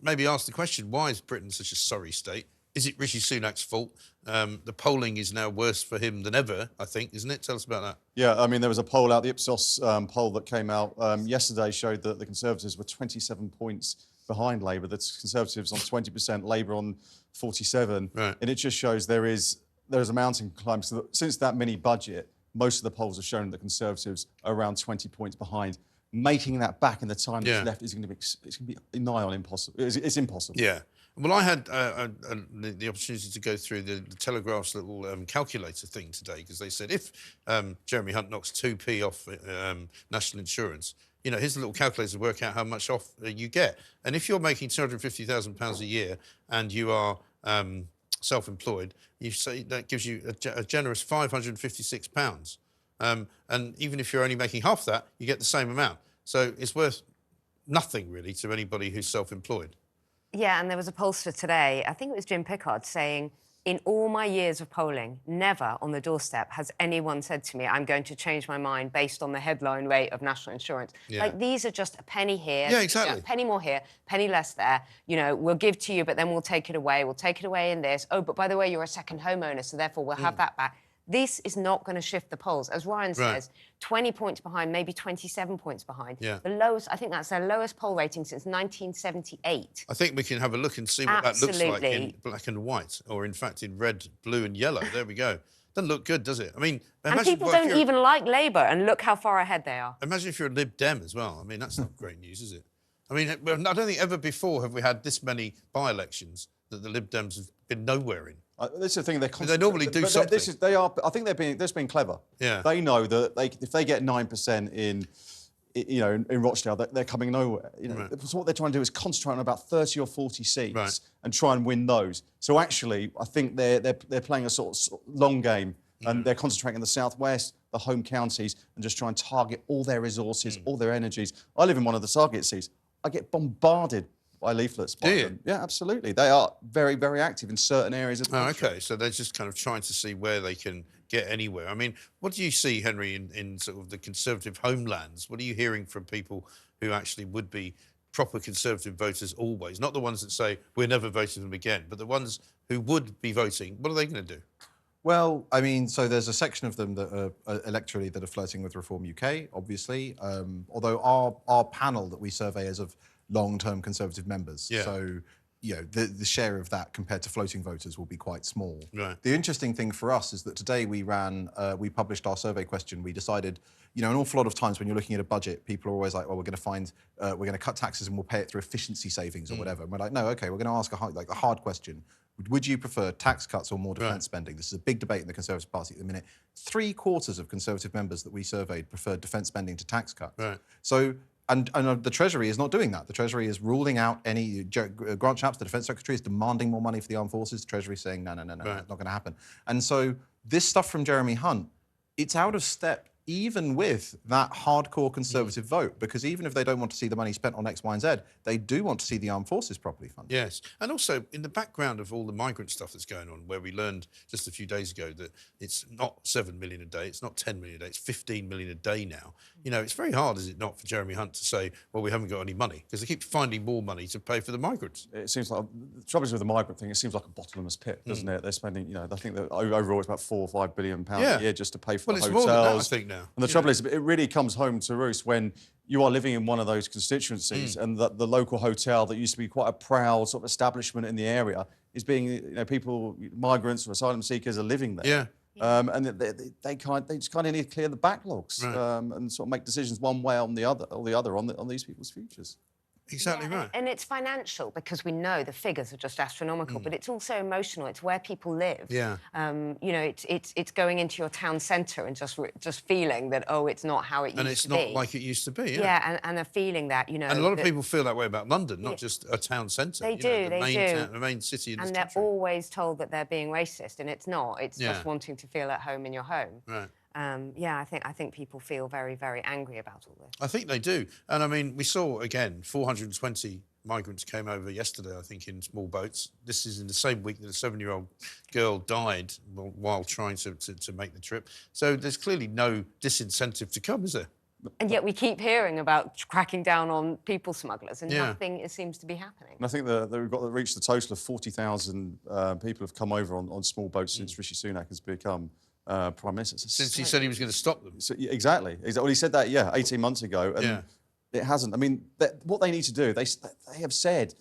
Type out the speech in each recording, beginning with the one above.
maybe ask the question, why is Britain such a sorry state? Is it Rishi Sunak's fault? The polling is now worse for him than ever, I think, isn't it? Tell us about that. Yeah, I mean, there was a poll out, the Ipsos poll that came out yesterday showed that the Conservatives were 27 points behind Labour. The Conservatives on 20%, Labour on 47%. Right. And it just shows there's a mountain climb. So since that mini budget, most of the polls have shown that Conservatives are around 20 points behind. Making that back in the time that's left is going to be nigh on impossible. It's impossible. Yeah. Well, I had the opportunity to go through the Telegraph's little calculator thing today, because they said if Jeremy Hunt knocks 2p off national insurance, you know, here's a little calculator to work out how much off you get. And if you're making £250,000 a year and you are self-employed, you say that gives you a generous £556. And even if you're only making half that, you get the same amount. So it's worth nothing, really, to anybody who's self-employed. Yeah, and there was a pollster today, I think it was Jim Pickard, saying, in all my years of polling, never on the doorstep has anyone said to me, I'm going to change my mind based on the headline rate of national insurance. Yeah. Like, these are just a penny here, yeah, exactly. A penny more here, penny less there. You know, we'll give to you, but then we'll take it away. We'll take it away in this. Oh, but by the way, you're a second homeowner, so therefore we'll have that back. This is not going to shift the polls. As Ryan says, 20 points behind, maybe 27 points behind. Yeah. The lowest, I think that's their lowest poll rating since 1978. I think we can have a look and see what that looks like in black and white, or in fact in red, blue and yellow. There we go. Doesn't look good, does it? I mean, and people don't even like Labour, and look how far ahead they are. Imagine if you're a Lib Dem as well. I mean, that's not great news, is it? I mean, I don't think ever before have we had this many by-elections that the Lib Dems have been nowhere in. This is the thing, they normally do something. I think they're being clever. Yeah. They know that if they get 9% in Rochdale, they're coming nowhere. You know, right. So what they're trying to do is concentrate on about 30 or 40 seats and try and win those. So actually, I think they're playing a sort of long game, and they're concentrating in the southwest, the home counties, and just try and target all their resources, all their energies. I live in one of the target seats. I get bombarded by leaflets. Do you? Yeah, absolutely. They are very, very active in certain areas of the country. OK, so they're just kind of trying to see where they can get anywhere. I mean, what do you see, Henry, in sort of the Conservative homelands? What are you hearing from people who actually would be proper Conservative voters always? Not the ones that say, we're never voting for them again, but the ones who would be voting. What are they going to do? Well, I mean, so there's a section of them that are electorally that are flirting with Reform UK, obviously, although our panel that we survey is of long-term Conservative members. Yeah. So, you know, the share of that compared to floating voters will be quite small. Right. The interesting thing for us is that today we published our survey question. We decided, you know, an awful lot of times when you're looking at a budget, people are always like, well, we're going to cut taxes and we'll pay it through efficiency savings or whatever. And we're like, no, OK, we're going to ask the hard question. Would you prefer tax cuts or more defence spending? This is a big debate in the Conservative Party at the minute. 3/4 of Conservative members that we surveyed preferred defence spending to tax cuts. Right. So, and the Treasury is not doing that. The Treasury is ruling out any... Grant Shapps, the Defence Secretary, is demanding more money for the armed forces. The Treasury is saying, no, it's not going to happen. And so this stuff from Jeremy Hunt, it's out of step even with that hardcore Conservative vote, because even if they don't want to see the money spent on X, Y and Z, they do want to see the armed forces properly funded. Yes, and also in the background of all the migrant stuff that's going on, where we learned just a few days ago that it's not 7 million a day, it's not 10 million a day, it's 15 million a day now. You know, it's very hard, is it not, for Jeremy Hunt to say, well, we haven't got any money, because they keep finding more money to pay for the migrants. It seems like, the trouble is with the migrant thing, it seems like a bottomless pit, doesn't it? They're spending, you know, I think that overall it's about £4 or £5 billion a year just to pay for the hotels. Well, it's more than that, I think, now. And the trouble is, it really comes home to roost when you are living in one of those constituencies and the local hotel that used to be quite a proud sort of establishment in the area is being, you know, people, migrants or asylum seekers are living there. Yeah. And they just kind of need to clear the backlogs and sort of make decisions one way or the other on these people's futures. Exactly right. And it's financial, because we know the figures are just astronomical, but it's also emotional. It's where people live. Yeah. You know, it's going into your town centre and just feeling that, oh, it's not how it used to be. And it's not like it used to be, Yeah, and a feeling that, you know... And a lot of people feel that way about London, not just a town centre. They do, the main city in this country. And they're always told that they're being racist, and it's not. It's just wanting to feel at home in your home. Right. Yeah, I think people feel very, very angry about all this. I think they do. And, I mean, we saw, again, 420 migrants came over yesterday, I think, in small boats. This is in the same week that a 7-year-old girl died while trying to make the trip. So there's clearly no disincentive to come, is there? And yet we keep hearing about cracking down on people smugglers, and nothing seems to be happening. And I think that we've got to reach the total of 40,000 people have come over on small boats since Rishi Sunak has become Prime Minister. Since he said he was going to stop them. So, exactly. Well, he said that, 18 months ago, and it hasn't. I mean, what they need to do, they have said,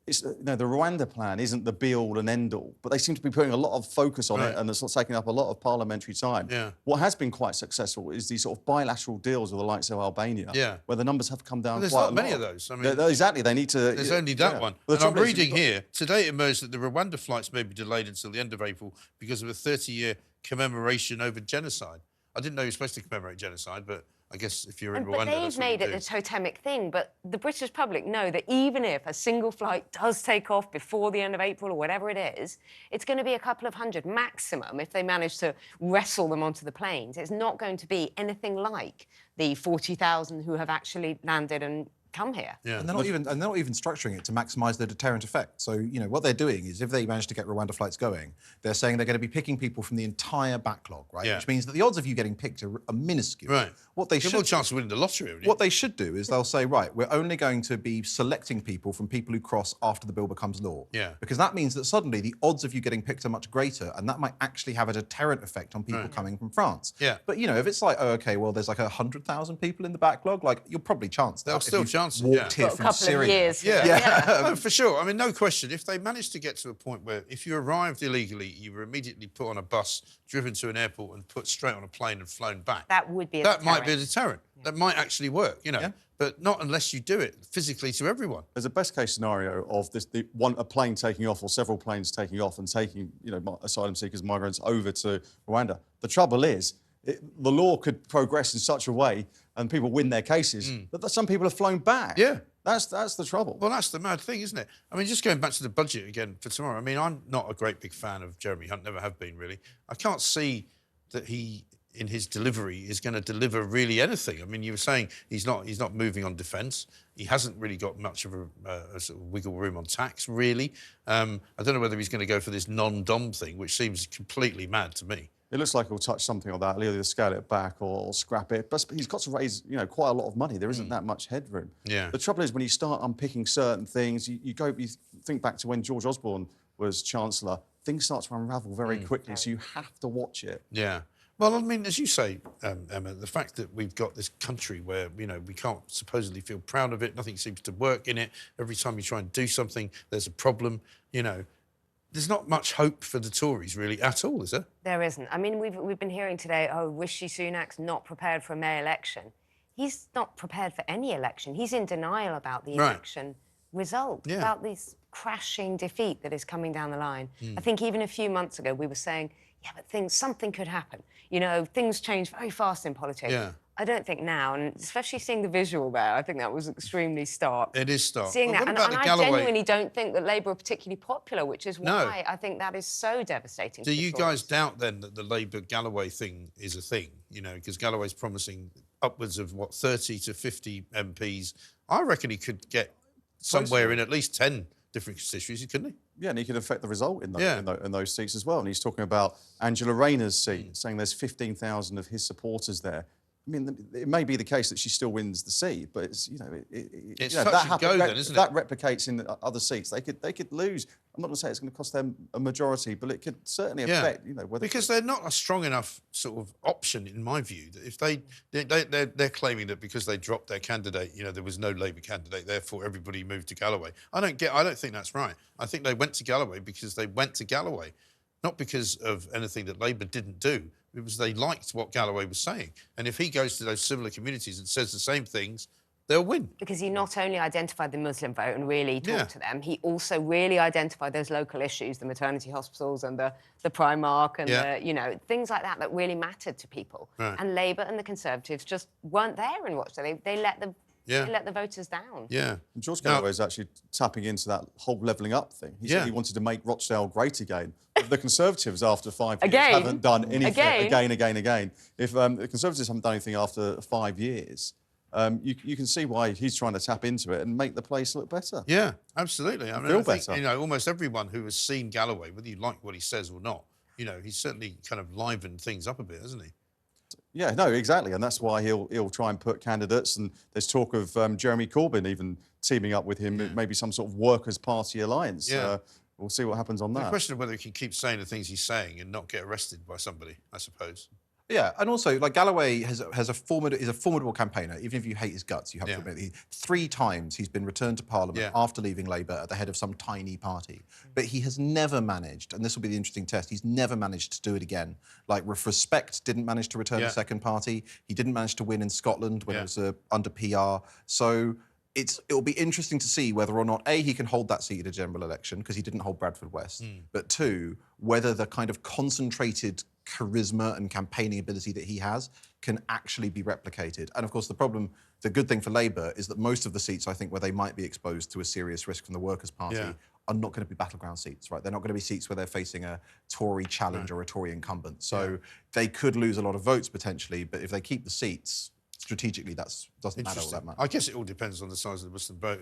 the Rwanda plan isn't the be-all and end-all, but they seem to be putting a lot of focus on it, and it's taking up a lot of parliamentary time. Yeah. What has been quite successful is these sort of bilateral deals with the likes of Albania, where the numbers have come down there's quite a lot. There's not many of those. I mean, exactly, they need to... There's only that one. Well, and I'm reading here, today it emerged that the Rwanda flights may be delayed until the end of April because of a 30-year commemoration over genocide. I didn't know you were supposed to commemorate genocide, but I guess if you're in Rwanda, but they've made it a totemic thing. But the British public know that even if a single flight does take off before the end of April or whatever it is, it's going to be a couple of hundred maximum if they manage to wrestle them onto the planes. It's not going to be anything like the 40,000 who have actually landed and come here. Yeah. And they're not even structuring it to maximise the deterrent effect. So, what they're doing is if they manage to get Rwanda flights going, they're saying they're going to be picking people from the entire backlog, right? Yeah. Which means that the odds of you getting picked are minuscule. Right. What they should more chance of winning the lottery. What they should do is they'll say, right, we're only going to be selecting people from people who cross after the bill becomes law. Yeah. Because that means that suddenly the odds of you getting picked are much greater, and that might actually have a deterrent effect on people coming from France. Yeah. But if it's like, oh, okay, well, there's like 100,000 people in the backlog, like you'll probably chance that. They'll still chance it. Walked here a couple Syria. of years. No, for sure. I mean, no question. If they manage to get to a point where if you arrived illegally, you were immediately put on a bus, driven to an airport and put straight on a plane and flown back. That would be a deterrent. That might be a deterrent. That might actually work, but not unless you do it physically to everyone. There's a best case scenario of a plane taking off or several planes taking off and taking, asylum seekers, migrants over to Rwanda. The trouble is, the law could progress in such a way and people win their cases that some people have flown back. Yeah. That's the trouble. Well, that's the mad thing, isn't it? I mean, just going back to the budget again for tomorrow. I mean, I'm not a great big fan of Jeremy Hunt, never have been really. I can't see that he, in his delivery, is going to deliver really anything. I mean, you were saying he's not moving on defence. He hasn't really got much of a sort of wiggle room on tax, really. I don't know whether he's going to go for this non-dom thing, which seems completely mad to me. It looks like he'll touch something on that. He'll either scale it back or scrap it. But he's got to raise, quite a lot of money. There isn't that much headroom. Yeah. The trouble is when you start unpicking certain things, you think back to when George Osborne was Chancellor, things start to unravel very quickly. So you have to watch it. Yeah. Well, I mean, as you say, Emma, the fact that we've got this country where, we can't supposedly feel proud of it, nothing seems to work in it. Every time you try and do something, there's a problem, There's not much hope for the Tories, really, at all, is there? There isn't. I mean, we've been hearing today, Rishi Sunak's not prepared for a May election. He's not prepared for any election. He's in denial about the election result, about this crashing defeat that is coming down the line. I think even a few months ago we were saying, but something could happen. Things change very fast in politics. Yeah. I don't think now, and especially seeing the visual there, I think that was extremely stark. It is stark. Seeing Well, that, what and about the I Galloway? genuinely don't think that Labour are particularly popular, which is why I think that is so devastating. Do to the you Tories. guys doubt then that the Labour Galloway thing is a thing? Because Galloway's promising upwards of 30 to 50 MPs. I reckon he could get somewhere in at least 10 different constituencies, couldn't he? Yeah, and he could affect the result in those seats as well. And he's talking about Angela Rayner's seat, saying there's 15,000 of his supporters there. I mean, it may be the case that she still wins the seat, but it's it's touch and go then, isn't it? That replicates in other seats. They could lose. I'm not going to say it's going to cost them a majority, but it could certainly affect. Whether because they're not a strong enough sort of option, in my view. That if they're claiming that because they dropped their candidate, there was no Labour candidate, therefore everybody moved to Galloway. I don't think that's right. I think they went to Galloway because they went to Galloway, not because of anything that Labour didn't do. It was they liked what Galloway was saying. And if he goes to those similar communities and says the same things, they'll win. Because he not only identified the Muslim vote and really talked to them, he also really identified those local issues, the maternity hospitals and the Primark and the, things like that really mattered to people. Right. And Labour and the Conservatives just weren't there in Rochdale. They let the voters down. Yeah. And George Galloway is actually tapping into that whole levelling up thing. He said he wanted to make Rochdale great again. The Conservatives, after 5 years, haven't done anything. Again. If the Conservatives haven't done anything after 5 years, you can see why he's trying to tap into it and make the place look better. Yeah, absolutely. I think, better. Almost everyone who has seen Galloway, whether you like what he says or not, he's certainly kind of livened things up a bit, hasn't he? Yeah, no, exactly, and that's why he'll try and put candidates. And there's talk of Jeremy Corbyn even teaming up with him, maybe some sort of Workers' Party alliance. Yeah. We'll see what happens on that. The question of whether he can keep saying the things he's saying and not get arrested by somebody, I suppose. Yeah, and also like Galloway is a formidable campaigner. Even if you hate his guts, you have to admit 3 times he's been returned to Parliament after leaving Labour at the head of some tiny party. But he has never managed, and this will be the interesting test. He's never managed to do it again. Like Respect didn't manage to return a second party. He didn't manage to win in Scotland when it was under PR. So it'll be interesting to see whether or not A, he can hold that seat at a general election, because he didn't hold Bradford West, but 2, whether the kind of concentrated charisma and campaigning ability that he has can actually be replicated. And of course, the good thing for Labour is that most of the seats, I think, where they might be exposed to a serious risk from the Workers' Party are not going to be battleground seats, right? They're not going to be seats where they're facing a Tory challenge or a Tory incumbent. So they could lose a lot of votes potentially, but if they keep the seats, strategically, that doesn't matter all that much. I guess it all depends on the size of the Muslim vote.